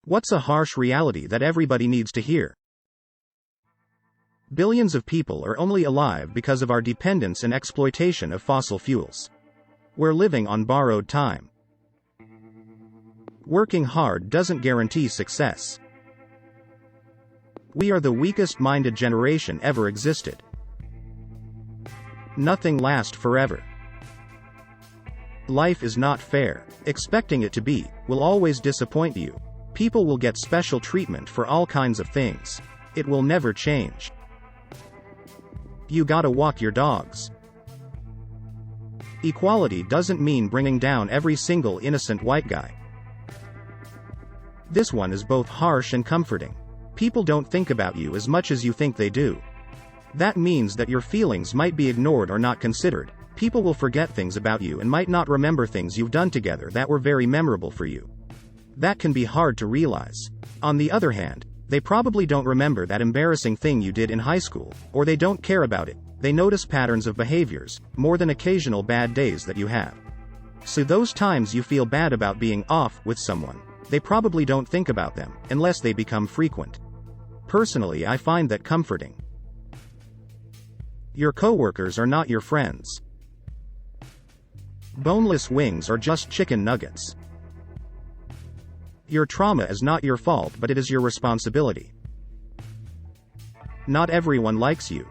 What's a harsh reality that everybody needs to hear? Billions of people are only alive because of our dependence and exploitation of fossil fuels. We're living on borrowed time. Working hard doesn't guarantee success. We are the weakest-minded generation ever existed. Nothing lasts forever. Life is not fair. Expecting it to be will always disappoint you. People will get special treatment for all kinds of things. It will never change. You gotta walk your dogs. Equality doesn't mean bringing down every single innocent white guy. This one is both harsh and comforting. People don't think about you as much as you think they do. That means that your feelings might be ignored or not considered. People will forget things about you and might not remember things you've done together that were very memorable for you. That can be hard to realize. On the other hand, they probably don't remember that embarrassing thing you did in high school, or they don't care about it. They notice patterns of behaviors, more than occasional bad days that you have. So those times you feel bad about being off with someone, they probably don't think about them, unless they become frequent. Personally, I find that comforting. Your coworkers are not your friends. Boneless wings are just chicken nuggets. Your trauma is not your fault, but it is your responsibility. Not everyone likes you.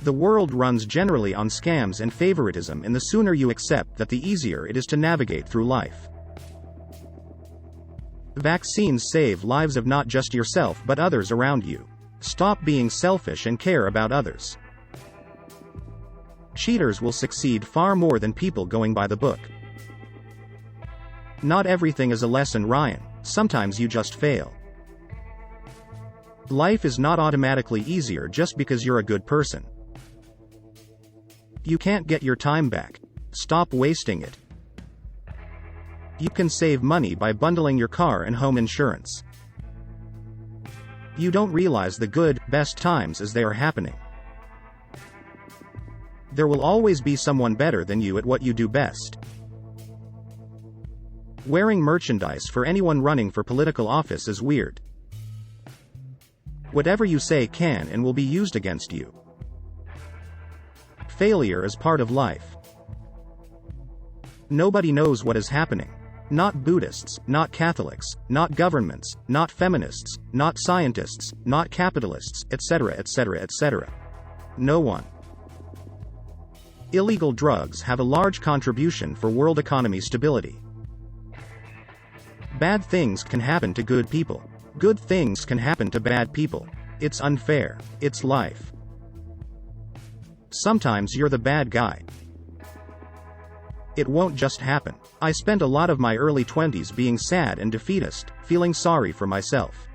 The world runs generally on scams and favoritism, and the sooner you accept that, the easier it is to navigate through life. Vaccines save lives of not just yourself but others around you. Stop being selfish and care about others. Cheaters will succeed far more than people going by the book. Not everything is a lesson, Ryan. Sometimes you just fail. Life is not automatically easier just because you're a good person. You can't get your time back. Stop wasting it. You can save money by bundling your car and home insurance. You don't realize the good, best times as they are happening. There will always be someone better than you at what you do best. Wearing merchandise for anyone running for political office is weird. Whatever you say can and will be used against you. Failure is part of life. Nobody knows what is happening. Not Buddhists, not Catholics, not governments, not feminists, not scientists, not capitalists, etc., etc., etc. No one. Illegal drugs have a large contribution for world economy stability. Bad things can happen to good people. Good things can happen to bad people. It's unfair. It's life. Sometimes you're the bad guy. It won't just happen. I spent a lot of my early 20s being sad and defeatist, feeling sorry for myself.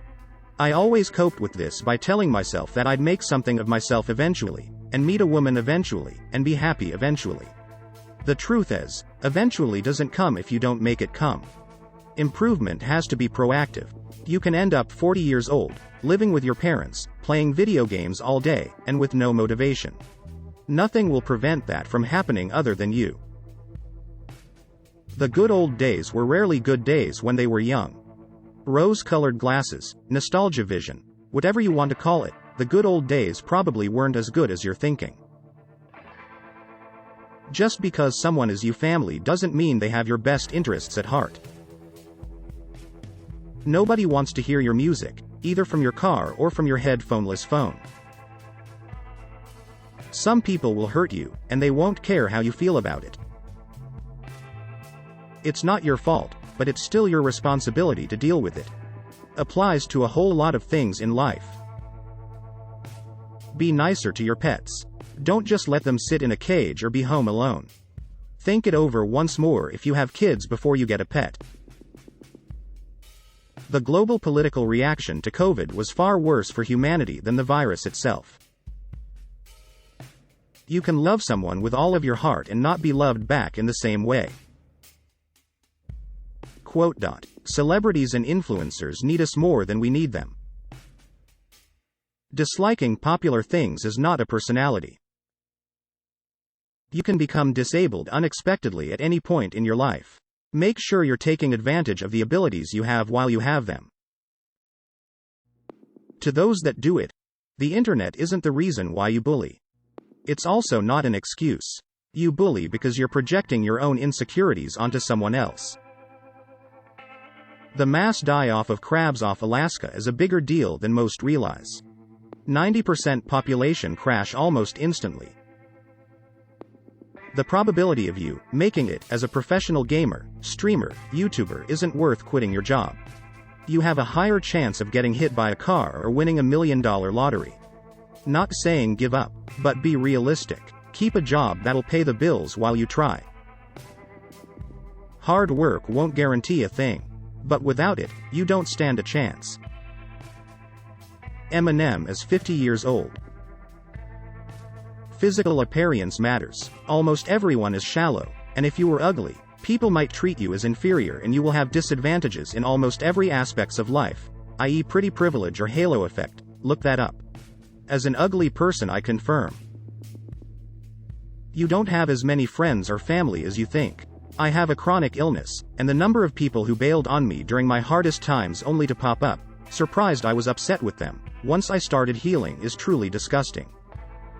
I always coped with this by telling myself that I'd make something of myself eventually, and meet a woman eventually, and be happy eventually. The truth is, eventually doesn't come if you don't make it come. Improvement has to be proactive. You can end up 40 years old, living with your parents, playing video games all day, and with no motivation. Nothing will prevent that from happening other than you. The good old days were rarely good days when they were young. Rose-colored glasses, nostalgia vision, whatever you want to call it, the good old days probably weren't as good as you're thinking. Just because someone is your family doesn't mean they have your best interests at heart. Nobody wants to hear your music, either from your car or from your headphoneless phone. Some people will hurt you, and they won't care how you feel about it. It's not your fault, but it's still your responsibility to deal with it. Applies to a whole lot of things in life. Be nicer to your pets. Don't just let them sit in a cage or be home alone. Think it over once more if you have kids before you get a pet. The global political reaction to COVID was far worse for humanity than the virus itself. You can love someone with all of your heart and not be loved back in the same way. Quote. Celebrities and influencers need us more than we need them. Disliking popular things is not a personality. You can become disabled unexpectedly at any point in your life. Make sure you're taking advantage of the abilities you have while you have them. To those that do it, the internet isn't the reason why you bully. It's also not an excuse. You bully because you're projecting your own insecurities onto someone else. The mass die-off of crabs off Alaska is a bigger deal than most realize. 90% population crash almost instantly. The probability of you making it as a professional gamer, streamer, YouTuber isn't worth quitting your job. You have a higher chance of getting hit by a car or winning $1 million lottery. Not saying give up, but be realistic. Keep a job that'll pay the bills while you try. Hard work won't guarantee a thing, but without it, you don't stand a chance. Eminem is 50 years old. Physical appearance matters. Almost everyone is shallow, and if you were ugly, people might treat you as inferior and you will have disadvantages in almost every aspects of life, i.e. pretty privilege or halo effect. Look that up. As an ugly person, I confirm. You don't have as many friends or family as you think. I have a chronic illness, and the number of people who bailed on me during my hardest times only to pop up, surprised I was upset with them, once I started healing is truly disgusting.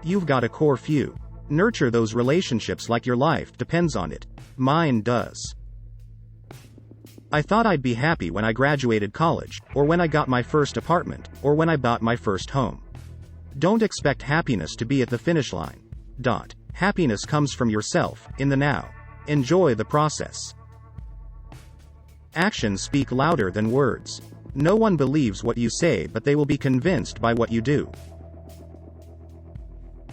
You've got a core few. Nurture those relationships like your life depends on it. Mine does. I thought I'd be happy when I graduated college, or when I got my first apartment, or when I bought my first home. Don't expect happiness to be at the finish line. Happiness comes from yourself, in the now. Enjoy the process. Actions speak louder than words. No one believes what you say, but they will be convinced by what you do.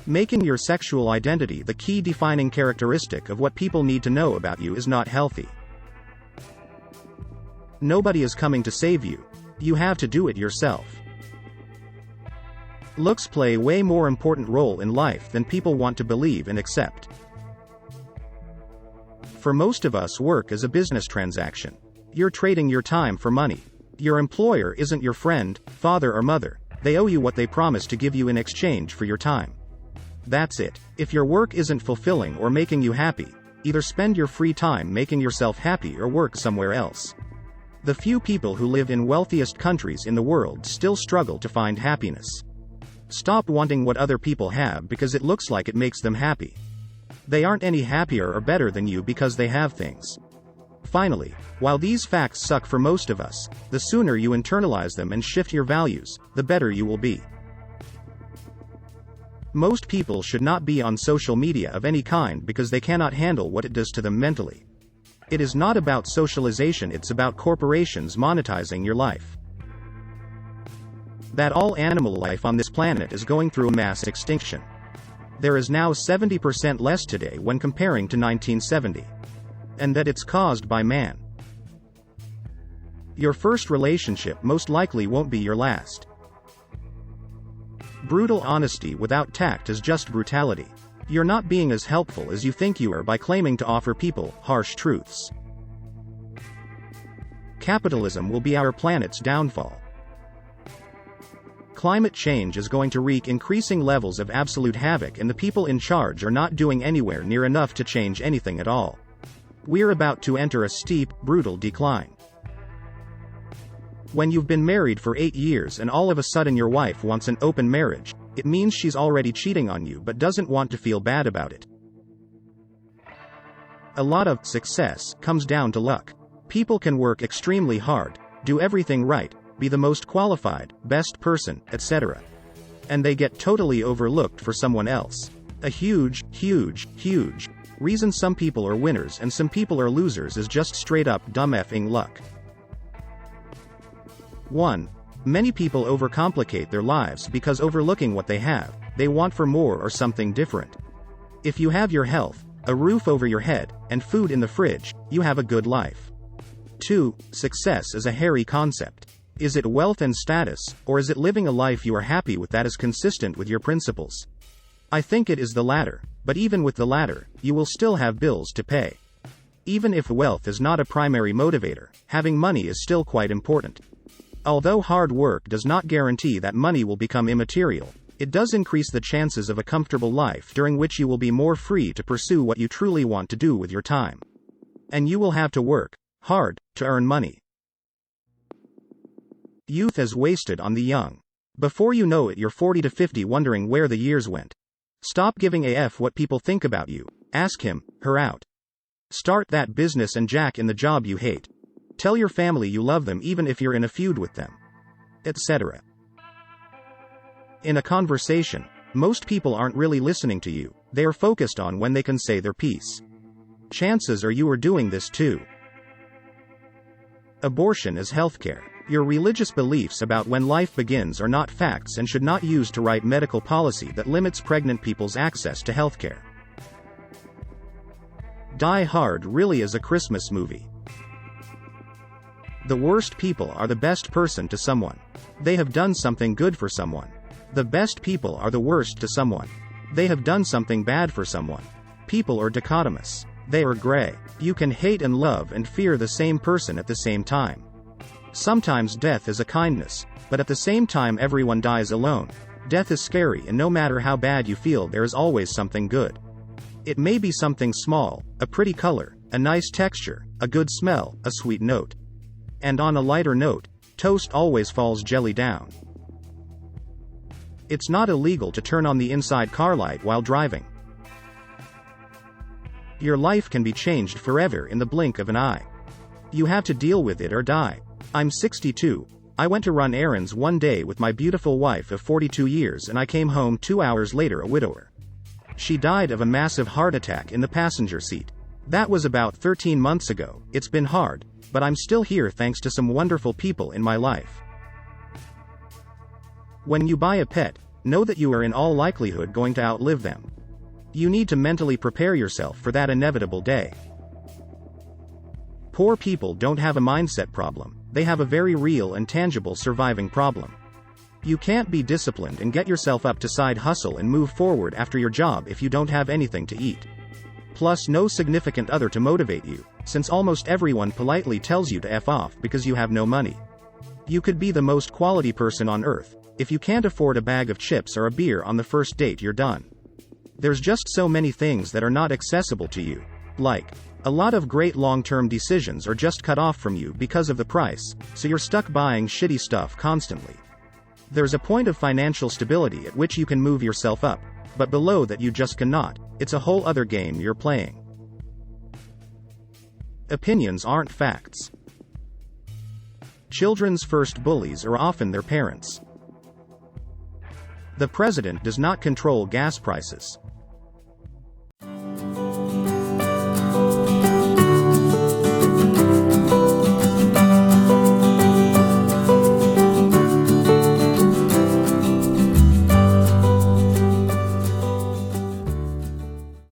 Making your sexual identity the key defining characteristic of what people need to know about you is not healthy. Nobody is coming to save you. You have to do it yourself. Looks play a way more important role in life than people want to believe and accept. For most of us, work is a business transaction. You're trading your time for money. Your employer isn't your friend, father or mother. They owe you what they promised to give you in exchange for your time. That's it. If your work isn't fulfilling or making you happy, either spend your free time making yourself happy or work somewhere else. The few people who live in wealthiest countries in the world still struggle to find happiness. Stop wanting what other people have because it looks like it makes them happy. They aren't any happier or better than you because they have things. Finally, while these facts suck for most of us, the sooner you internalize them and shift your values, the better you will be. Most people should not be on social media of any kind because they cannot handle what it does to them mentally. It is not about socialization, it's about corporations monetizing your life. That all animal life on this planet is going through a mass extinction. There is now 70% less today when comparing to 1970. And that it's caused by man. Your first relationship most likely won't be your last. Brutal honesty without tact is just brutality. You're not being as helpful as you think you are by claiming to offer people harsh truths. Capitalism will be our planet's downfall. Climate change is going to wreak increasing levels of absolute havoc, and the people in charge are not doing anywhere near enough to change anything at all. We're about to enter a steep, brutal decline. When you've been married for 8 years and all of a sudden your wife wants an open marriage, it means she's already cheating on you but doesn't want to feel bad about it. A lot of success comes down to luck. People can work extremely hard, do everything right, be the most qualified, best person, etc. And they get totally overlooked for someone else. A huge reason some people are winners and some people are losers is just straight up dumb effing luck. 1. Many people overcomplicate their lives because overlooking what they have, they want for more or something different. If you have your health, a roof over your head, and food in the fridge, you have a good life. 2. Success is a hairy concept. Is it wealth and status, or is it living a life you are happy with that is consistent with your principles? I think it is the latter, but even with the latter, you will still have bills to pay. Even if wealth is not a primary motivator, having money is still quite important. Although hard work does not guarantee that money will become immaterial, it does increase the chances of a comfortable life during which you will be more free to pursue what you truly want to do with your time. And you will have to work hard to earn money. Youth is wasted on the young. Before you know it, you're 40 to 50 wondering where the years went. Stop giving a F what people think about you. Ask him, her out. Start that business and jack in the job you hate. Tell your family you love them even if you're in a feud with them, etc. In a conversation, most people aren't really listening to you. They are focused on when they can say their piece. Chances are you are doing this too. Abortion is healthcare. Your religious beliefs about when life begins are not facts and should not be used to write medical policy that limits pregnant people's access to healthcare. Die Hard really is a Christmas movie. The worst people are the best person to someone. They have done something good for someone. The best people are the worst to someone. They have done something bad for someone. People are dichotomous. They are gray. You can hate and love and fear the same person at the same time. Sometimes death is a kindness, but at the same time everyone dies alone. Death is scary, and no matter how bad you feel, there is always something good. It may be something small, a pretty color, a nice texture, a good smell, a sweet note. And on a lighter note, toast always falls jelly down. It's not illegal to turn on the inside car light while driving. Your life can be changed forever in the blink of an eye. You have to deal with it or die. I'm 62. I went to run errands one day with my beautiful wife of 42 years and I came home 2 hours later a widower. She died of a massive heart attack in the passenger seat. That was about 13 months ago. It's been hard, but I'm still here thanks to some wonderful people in my life. When you buy a pet, know that you are in all likelihood going to outlive them. You need to mentally prepare yourself for that inevitable day. Poor people don't have a mindset problem. They have a very real and tangible surviving problem. You can't be disciplined and get yourself up to side hustle and move forward after your job if you don't have anything to eat. Plus no significant other to motivate you, since almost everyone politely tells you to F off because you have no money. You could be the most quality person on earth. If you can't afford a bag of chips or a beer on the first date, you're done. There's just so many things that are not accessible to you. Like, a lot of great long-term decisions are just cut off from you because of the price, so you're stuck buying shitty stuff constantly. There's a point of financial stability at which you can move yourself up, but below that you just cannot. It's a whole other game you're playing. Opinions aren't facts. Children's first bullies are often their parents. The president does not control gas prices.